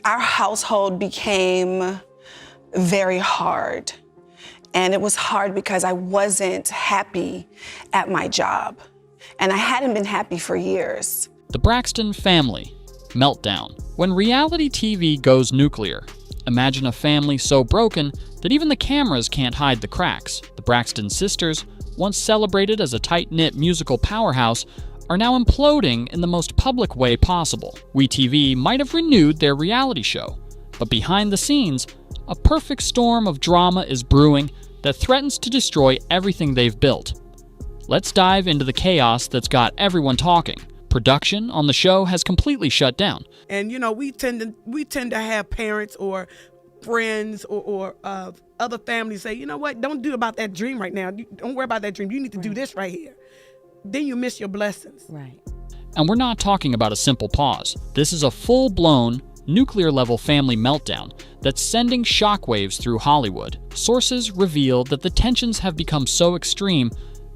Our household became very hard. And it was hard because I wasn't happy at my job. And I hadn't been happy for years. The Braxton family meltdown. When reality TV goes nuclear, imagine a family so broken that even the cameras can't hide the cracks. The Braxton sisters, once celebrated as a tight-knit musical powerhouse, are now imploding in the most public way possible. WeTV might have renewed their reality show, but behind the scenes, a perfect storm of drama is brewing that threatens to destroy everything they've built. Let's dive into the chaos that's got everyone talking. Production on the show has completely shut down. And we tend to have parents or friends or other families say, you know what, don't do about that dream right now. Don't worry about that dream. You need to do this right here. Then you miss your blessings. Right. And we're not talking about a simple pause. This is a full-blown, nuclear-level family meltdown that's sending shockwaves through Hollywood. Sources reveal that the tensions have become so extreme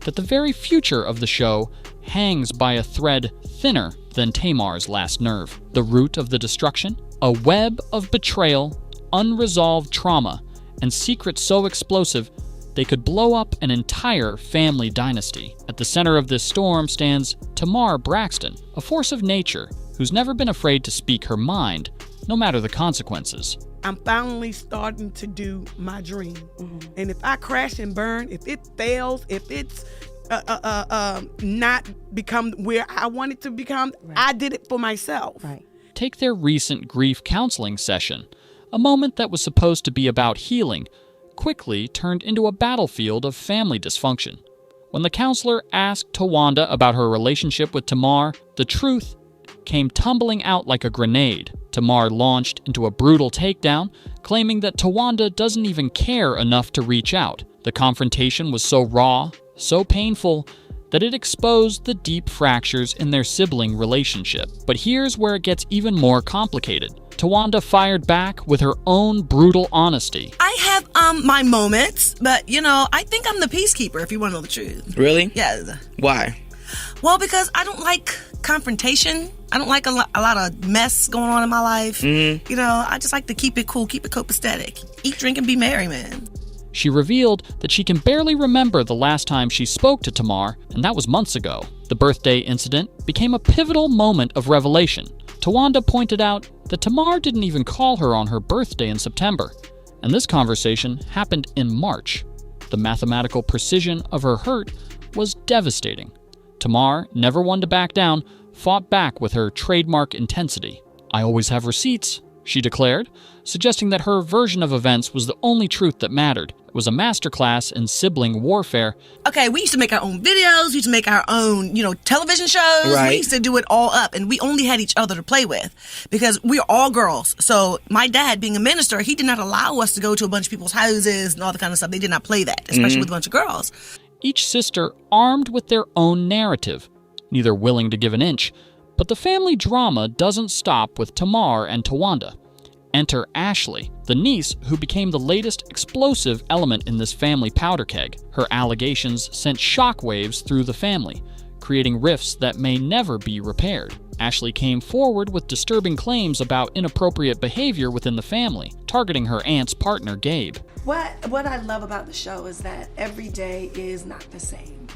that the very future of the show hangs by a thread thinner than Tamar's last nerve. The root of the destruction? A web of betrayal, unresolved trauma, and secrets so explosive they could blow up an entire family dynasty. At the center of this storm stands Tamar Braxton, a force of nature who's never been afraid to speak her mind, no matter the consequences. I'm finally starting to do my dream. Mm-hmm. And if I crash and burn, if it fails, if it's not become where I want it to become, right. I did it for myself. Right. Take their recent grief counseling session. A moment that was supposed to be about healing quickly turned into a battlefield of family dysfunction. When the counselor asked Tawanda about her relationship with Tamar, the truth came tumbling out like a grenade. Tamar launched into a brutal takedown, claiming that Tawanda doesn't even care enough to reach out. The confrontation was so raw, so painful, that it exposed the deep fractures in their sibling relationship. But here's where it gets even more complicated. Tawanda fired back with her own brutal honesty. I have my moments, but I think I'm the peacekeeper, if you want to know the truth. Really? Yes. Why? Well, because I don't like confrontation. I don't like a lot of mess going on in my life. Mm-hmm. I just like to keep it cool, keep it copacetic. Eat, drink, and be merry, man. She revealed that she can barely remember the last time she spoke to Tamar, and that was months ago. The birthday incident became a pivotal moment of revelation. Tawanda pointed out that Tamar didn't even call her on her birthday in September, and this conversation happened in March. The mathematical precision of her hurt was devastating. Tamar, never one to back down, fought back with her trademark intensity. "I always have receipts," she declared, suggesting that her version of events was the only truth that mattered. It was a masterclass in sibling warfare. Okay, we used to make our own videos, we used to make our own, television shows. Right. We used to do it all up, and we only had each other to play with because we are all girls. So my dad, being a minister, he did not allow us to go to a bunch of people's houses and all the kind of stuff. They did not play that, especially with a bunch of girls. Each sister armed with their own narrative, neither willing to give an inch. But the family drama doesn't stop with Tamar and Tawanda. Enter Ashlee, the niece who became the latest explosive element in this family powder keg. Her allegations sent shockwaves through the family, creating rifts that may never be repaired. Ashlee came forward with disturbing claims about inappropriate behavior within the family, targeting her aunt's partner, Gabe. What I love about the show is that every day is not the same.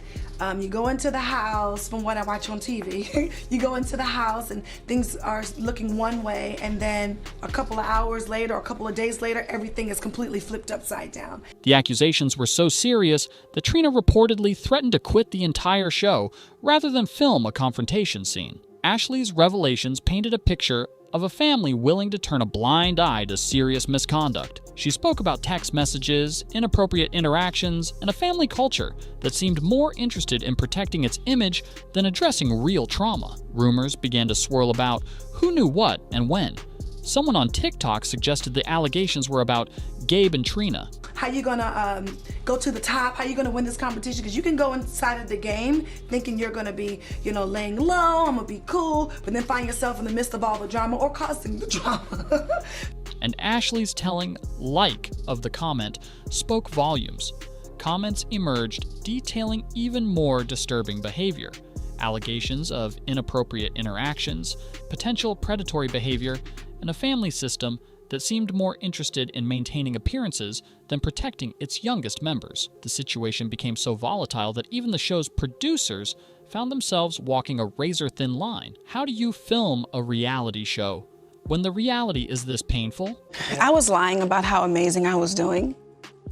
You go into the house, from what I watch on TV, you go into the house and things are looking one way, and then a couple of hours later, or a couple of days later, everything is completely flipped upside down. The accusations were so serious that Trina reportedly threatened to quit the entire show rather than film a confrontation scene. Ashlee's revelations painted a picture of a family willing to turn a blind eye to serious misconduct. She spoke about text messages, inappropriate interactions, and a family culture that seemed more interested in protecting its image than addressing real trauma. Rumors began to swirl about who knew what and when. Someone on TikTok suggested the allegations were about Gabe and Trina. How you gonna go to the top? How you gonna win this competition? Because you can go inside of the game thinking you're gonna be, laying low, I'm gonna be cool, but then find yourself in the midst of all the drama or causing the drama. And Ashlee's telling like of the comment spoke volumes. Comments emerged detailing even more disturbing behavior. allegations of inappropriate interactions, potential predatory behavior, and a family system that seemed more interested in maintaining appearances than protecting its youngest members. The situation became so volatile that even the show's producers found themselves walking a razor-thin line. How do you film a reality show when the reality is this painful? I was lying about how amazing I was doing,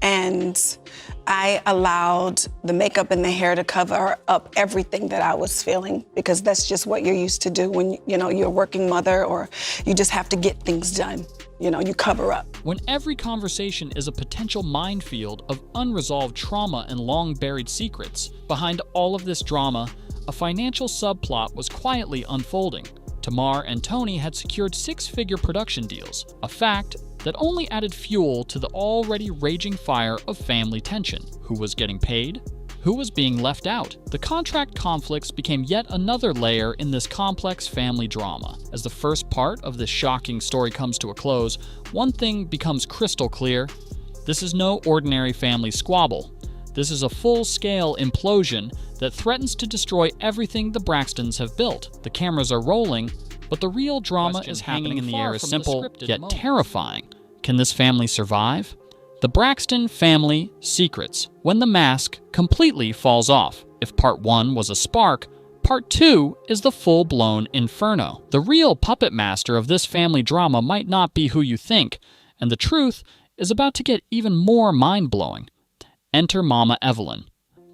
and I allowed the makeup and the hair to cover up everything that I was feeling, because that's just what you're used to do when you're a working mother, or you just have to get things done. You cover up. When every conversation is a potential minefield of unresolved trauma and long-buried secrets, behind all of this drama, a financial subplot was quietly unfolding. Tamar and Toni had secured six-figure production deals, a fact that only added fuel to the already raging fire of family tension. Who was getting paid? Who was being left out? The contract conflicts became yet another layer in this complex family drama. As the first part of this shocking story comes to a close, one thing becomes crystal clear. This is no ordinary family squabble. This is a full-scale implosion that threatens to destroy everything the Braxtons have built. The cameras are rolling, but the real drama is happening in the air is simple, yet terrifying. Can this family survive? The Braxton Family Secrets, when the mask completely falls off. If part 1 was a spark, part 2 is the full-blown inferno. The real puppet master of this family drama might not be who you think, and the truth is about to get even more mind-blowing. Enter Mama Evelyn,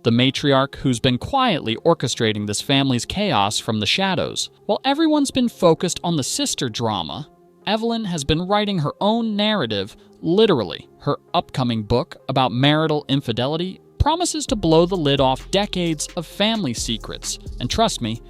the matriarch who's been quietly orchestrating this family's chaos from the shadows. While everyone's been focused on the sister drama, Evelyn has been writing her own narrative, literally. Her upcoming book about marital infidelity promises to blow the lid off decades of family secrets. And trust me,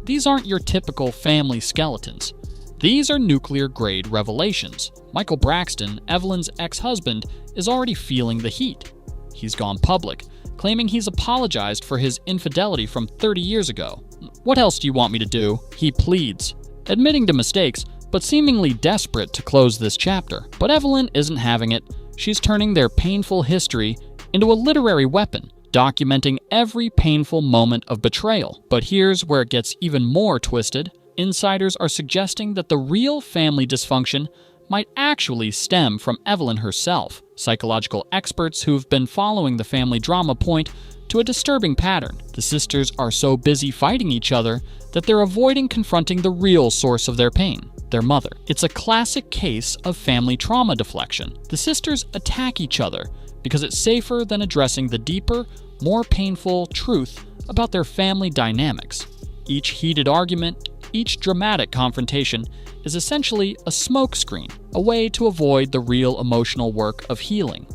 these aren't your typical family skeletons. These are nuclear-grade revelations. Michael Braxton, Evelyn's ex-husband, is already feeling the heat. He's gone public, claiming he's apologized for his infidelity from 30 years ago. "What else do you want me to do?" he pleads, admitting to mistakes, but seemingly desperate to close this chapter. But Evelyn isn't having it. She's turning their painful history into a literary weapon, documenting every painful moment of betrayal. But here's where it gets even more twisted. Insiders are suggesting that the real family dysfunction might actually stem from Evelyn herself. Psychological experts who've been following the family drama point to a disturbing pattern. The sisters are so busy fighting each other that they're avoiding confronting the real source of their pain, their mother. It's a classic case of family trauma deflection. The sisters attack each other because it's safer than addressing the deeper, more painful truth about their family dynamics. Each heated argument, each dramatic confrontation is essentially a smokescreen, a way to avoid the real emotional work of healing.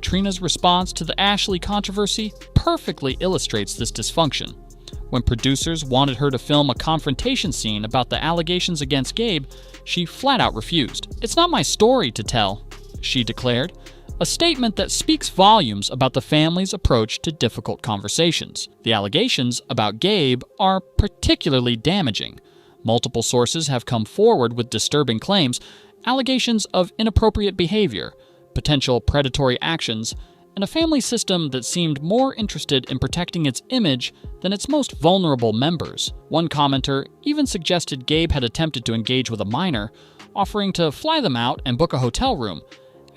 Trina's response to the Ashlee controversy perfectly illustrates this dysfunction. When producers wanted her to film a confrontation scene about the allegations against Gabe, she flat out refused. "It's not my story to tell," she declared, a statement that speaks volumes about the family's approach to difficult conversations. The allegations about Gabe are particularly damaging. Multiple sources have come forward with disturbing claims, allegations of inappropriate behavior, potential predatory actions, and a family system that seemed more interested in protecting its image than its most vulnerable members. One commenter even suggested Gabe had attempted to engage with a minor, offering to fly them out and book a hotel room,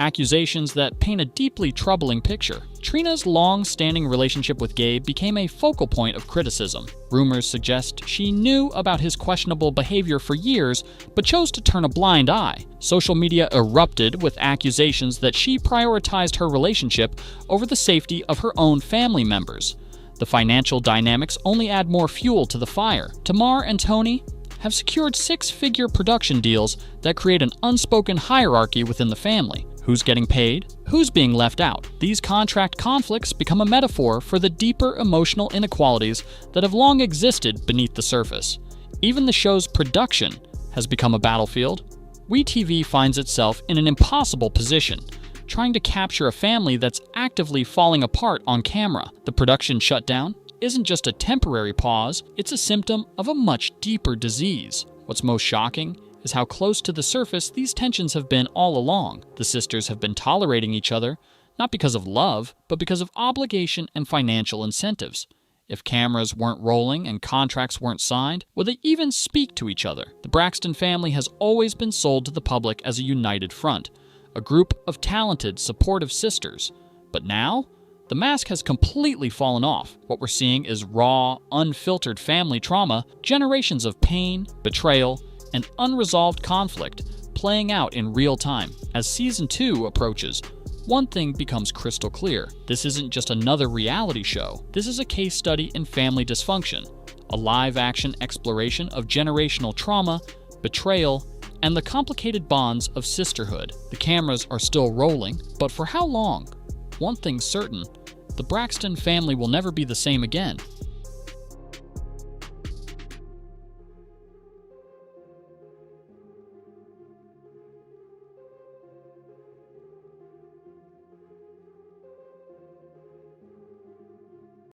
accusations that paint a deeply troubling picture. Trina's long-standing relationship with Gabe became a focal point of criticism. Rumors suggest she knew about his questionable behavior for years, but chose to turn a blind eye. Social media erupted with accusations that she prioritized her relationship over the safety of her own family members. The financial dynamics only add more fuel to the fire. Tamar and Toni have secured six-figure production deals that create an unspoken hierarchy within the family. Who's getting paid? Who's being left out? These contract conflicts become a metaphor for the deeper emotional inequalities that have long existed beneath the surface. Even the show's production has become a battlefield. WeTV finds itself in an impossible position, trying to capture a family that's actively falling apart on camera. The production shutdown isn't just a temporary pause, it's a symptom of a much deeper disease. What's most shocking is how close to the surface these tensions have been all along. The sisters have been tolerating each other, not because of love, but because of obligation and financial incentives. If cameras weren't rolling and contracts weren't signed, would they even speak to each other? The Braxton family has always been sold to the public as a united front, a group of talented, supportive sisters. But now, the mask has completely fallen off. What we're seeing is raw, unfiltered family trauma, generations of pain, betrayal, and unresolved conflict playing out in real time. As season 2 approaches, one thing becomes crystal clear. This isn't just another reality show. This is a case study in family dysfunction, a live-action exploration of generational trauma, betrayal, and the complicated bonds of sisterhood. The cameras are still rolling, but for how long? One thing's certain, the Braxton family will never be the same again.